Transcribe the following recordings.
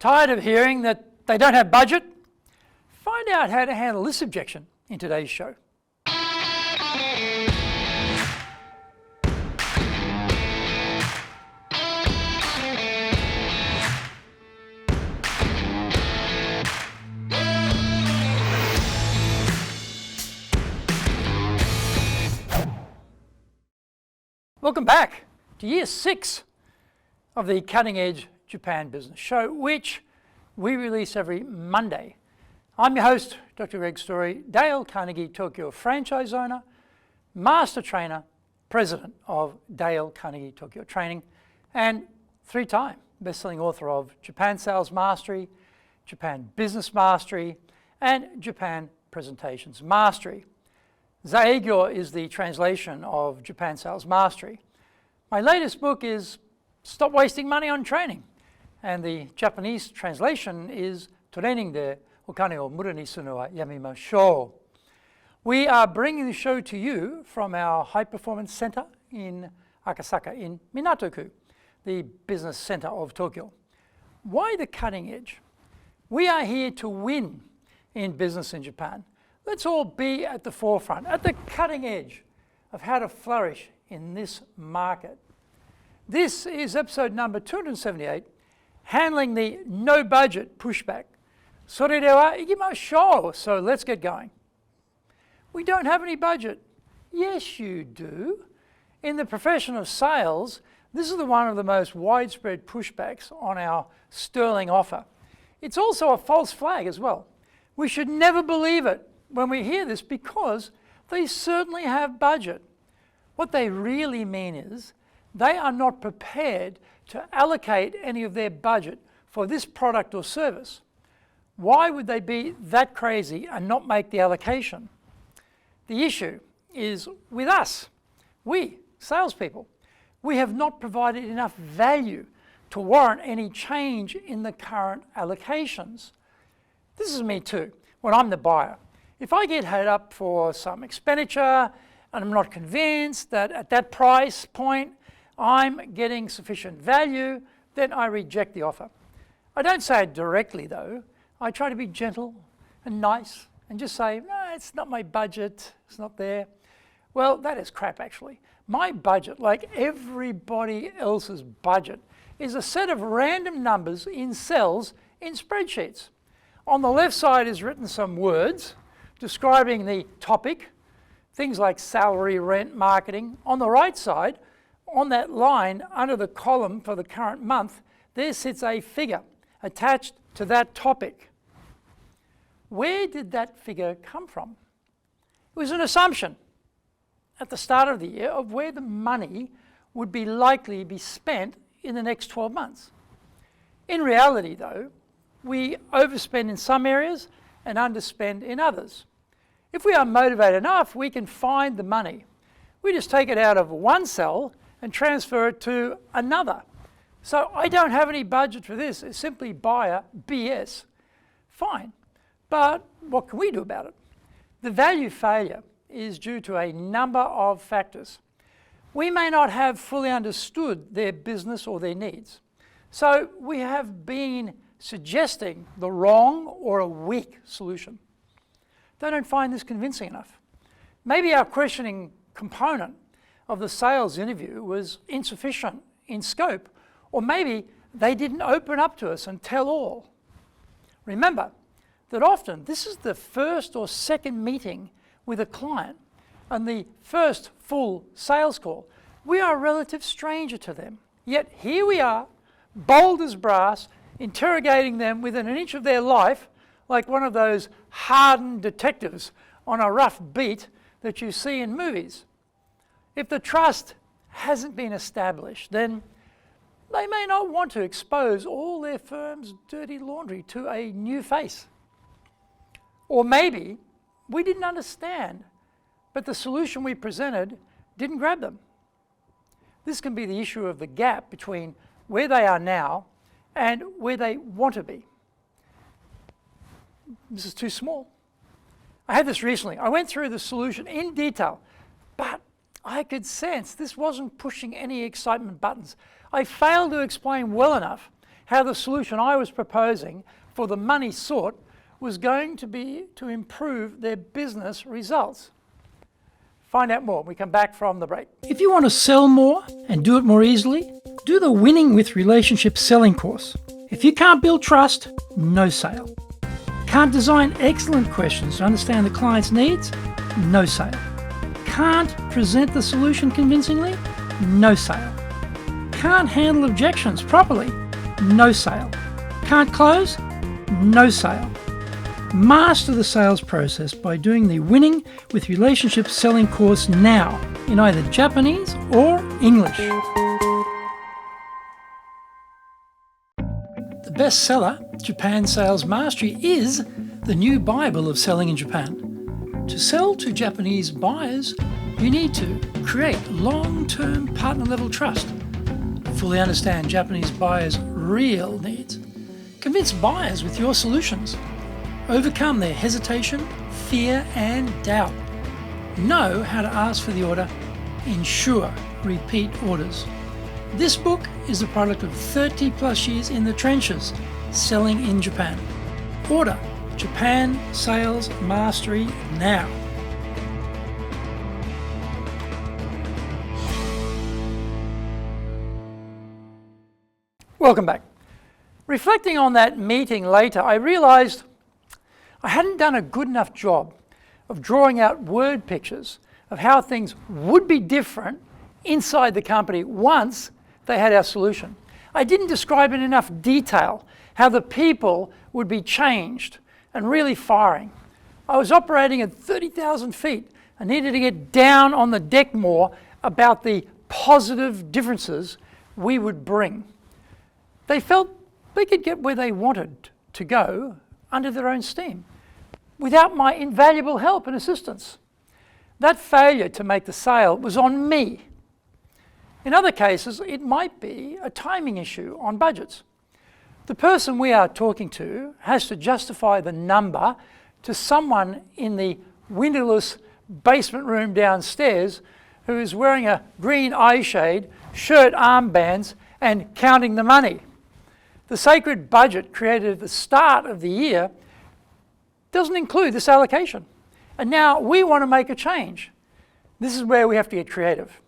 Tired of hearing that they don't have budget? Find out how to handle this objection in today's show. Welcome back to year 6 of the Cutting Edge Japan Business Show, which we release every Monday. I'm your host, Dr. Greg Story, Dale Carnegie Tokyo franchise owner, master trainer, president of Dale Carnegie Tokyo Training, and 3-time best-selling author of Japan Sales Mastery, Japan Business Mastery, and Japan Presentations Mastery. Zaegyo is the translation of Japan Sales Mastery. My latest book is Stop Wasting Money on Training, and the Japanese translation is Training de Okane o mura ni suru wa yamimashou. We are bringing the show to you from our High Performance Center in Akasaka in Minato-ku, the business center of Tokyo. Why the cutting edge? We are here to win in business in Japan. Let's all be at the forefront, at the cutting edge of how to flourish in this market. This is episode number 278, handling the no budget pushback. それでは行きましょう. So let's get going. We don't have any budget. Yes, you do. In the profession of sales, this is one of the most widespread pushbacks on our sterling offer. It's also a false flag as well. We should never believe it when we hear this, because they certainly have budget. What they really mean is they are not prepared to allocate any of their budget for this product or service. Why would they be that crazy and not make the allocation? The issue is with us, we, salespeople. We have not provided enough value to warrant any change in the current allocations. This is me too, when I'm the buyer. If I get hit up for some expenditure and I'm not convinced that at that price point I'm getting sufficient value, then I reject the offer. I don't say it directly though. I try to be gentle and nice and just say, no, it's not my budget, it's not there. Well, that is crap actually. My budget, like everybody else's budget, is a set of random numbers in cells in spreadsheets. On the left side is written some words describing the topic, things like salary, rent, marketing. On the right side, on that line under the column for the current month, there sits a figure attached to that topic. Where did that figure come from? It was an assumption at the start of the year of where the money would be likely to be spent in the next 12 months. In reality though, we overspend in some areas and underspend in others. If we are motivated enough, we can find the money. We just take it out of one cell and transfer it to another. So I don't have any budget for this. It's simply buyer BS. Fine, but what can we do about it? The value failure is due to a number of factors. We may not have fully understood their business or their needs. So we have been suggesting the wrong or a weak solution. They don't find this convincing enough. Maybe our questioning component of the sales interview was insufficient in scope, or maybe they didn't open up to us and tell all. Remember that often this is the first or second meeting with a client and the first full sales call. We are a relative stranger to them, yet here we are, bold as brass, interrogating them within an inch of their life, like one of those hardened detectives on a rough beat that you see in movies. If the trust hasn't been established, then they may not want to expose all their firm's dirty laundry to a new face. Or maybe we didn't understand, but the solution we presented didn't grab them. This can be the issue of the gap between where they are now and where they want to be. This is too small. I had this recently. I went through the solution in detail, but I could sense this wasn't pushing any excitement buttons. I failed to explain well enough how the solution I was proposing for the money sought was going to be to improve their business results. Find out more when we come back from the break. If you want to sell more and do it more easily, do the Winning with Relationships selling course. If you can't build trust, no sale. Can't design excellent questions to understand the client's needs, no sale. Can't present the solution convincingly, no sale. Can't handle objections properly, no sale. Can't close, no sale. Master the sales process by doing the Winning with Relationships selling course now in either Japanese or English. The bestseller, Japan Sales Mastery, is the new Bible of selling in Japan. To sell to Japanese buyers, you need to create long-term partner-level trust, fully understand Japanese buyers' real needs, convince buyers with your solutions, overcome their hesitation, fear, and doubt, know how to ask for the order, ensure repeat orders. This book is the product of 30 plus years in the trenches selling in Japan. Order Japan Sales Mastery now. Welcome back. Reflecting on that meeting later, I realized I hadn't done a good enough job of drawing out word pictures of how things would be different inside the company once they had our solution. I didn't describe in enough detail how the people would be changed and really firing. I was operating at 30,000 feet and needed to get down on the deck more about the positive differences we would bring. They felt they could get where they wanted to go under their own steam, without my invaluable help and assistance. That failure to make the sale was on me. In other cases, it might be a timing issue on budgets. The person we are talking to has to justify the number to someone in the windowless basement room downstairs who is wearing a green eye shade, shirt armbands, and counting the money. The sacred budget created at the start of the year doesn't include this allocation. And now we want to make a change. This is where we have to get creative.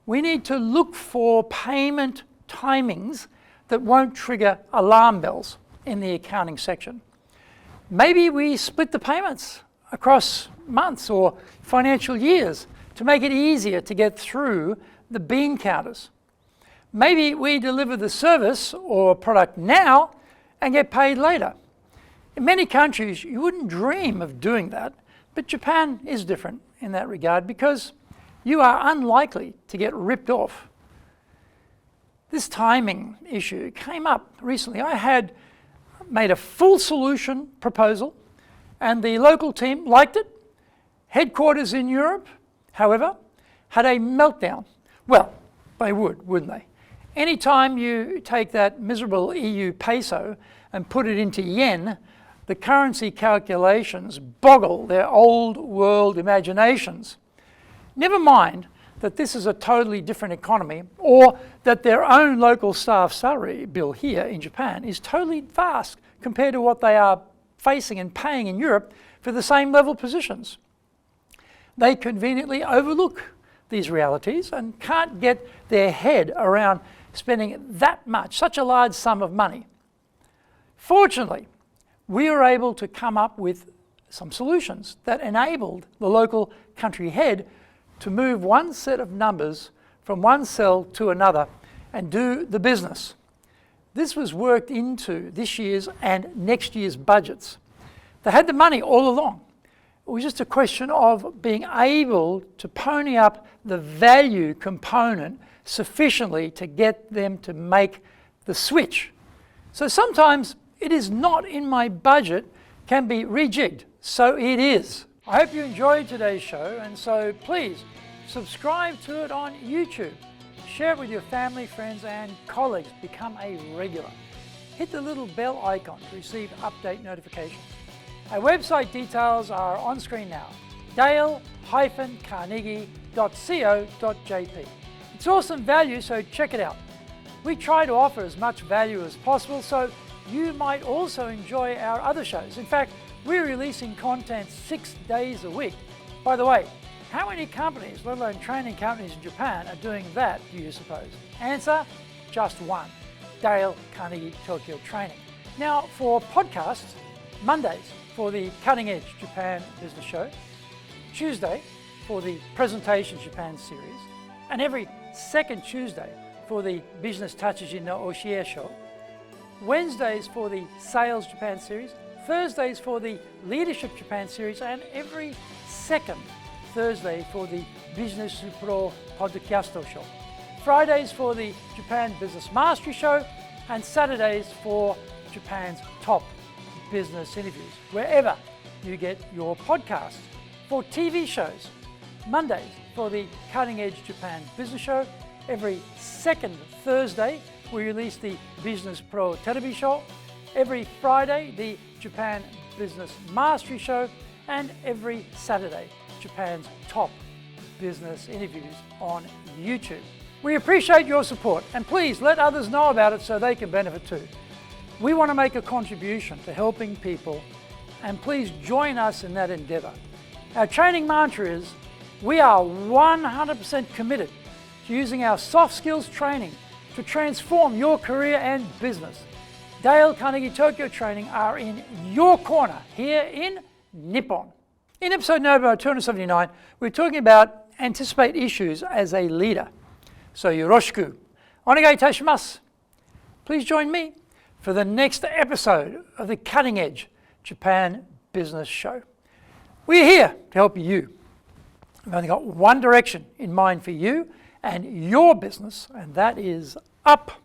We need to look for payment timings that won't trigger alarm bells in the accounting section. Maybe we split the payments across months or financial years to make it easier to get through the bean counters. Maybe we deliver the service or product now and get paid later. In many countries, you wouldn't dream of doing that, but Japan is different in that regard because you are unlikely to get ripped off. This timing issue came up recently. I had made a full solution proposal and the local team liked it. Headquarters in Europe, however, had a meltdown. Well, they would, wouldn't they? Anytime you take that miserable EU peso and put it into yen, the currency calculations boggle their old world imaginations. Never mind that this is a totally different economy, or that their own local staff salary bill here in Japan is totally vast compared to what they are facing and paying in Europe for the same level positions. They conveniently overlook these realities and can't get their head around spending that much, such a large sum of money. Fortunately, we were able to come up with some solutions that enabled the local country head to move one set of numbers from one cell to another and do the business. This was worked into this year's and next year's budgets. They had the money all along. It was just a question of being able to pony up the value component sufficiently to get them to make the switch. So sometimes it is not in my budget, can be rejigged. So it is. I hope you enjoyed today's show, and so please subscribe to it on YouTube. Share it with your family, friends, and colleagues. Become a regular. Hit the little bell icon to receive update notifications. Our website details are on screen now. dale-carnegie.co.jp. It's awesome value, so check it out. We try to offer as much value as possible so you might also enjoy our other shows. In fact, we're releasing content 6 days a week. By the way, how many companies, let alone training companies in Japan, are doing that, do you suppose? Answer, just one, Dale Carnegie Tokyo Training. Now for podcasts, Mondays for the Cutting Edge Japan Business Show, Tuesday for the Presentations Japan series, and every second Tuesday for the Business Tatsujin no Oshie Show, Wednesdays for the Sales Japan series, Thursdays for the Leadership Japan series, and every second Thursday for the Business Pro Podcast Show, Fridays for the Japan Business Mastery Show, and Saturdays for Japan's top business interviews, wherever you get your podcasts. For TV shows, Mondays for the Cutting Edge Japan Business Show, every second Thursday we release the Business Pro Television Show, every Friday the Japan Business Mastery Show, and every Saturday Japan's top business interviews on YouTube. We appreciate your support, and please let others know about it so they can benefit too. We want to make a contribution to helping people, and please join us in that endeavor. Our training mantra is, we are 100% committed to using our soft skills training to transform your career and business. Dale Carnegie Tokyo Training are in your corner here in Nippon. In episode number 279, we're talking about anticipate issues as a leader. So yoroshiku onegai itashimasu. Please join me for the next episode of the Cutting Edge Japan Business Show. We're here to help you. We've only got one direction in mind for you and your business, and that is up.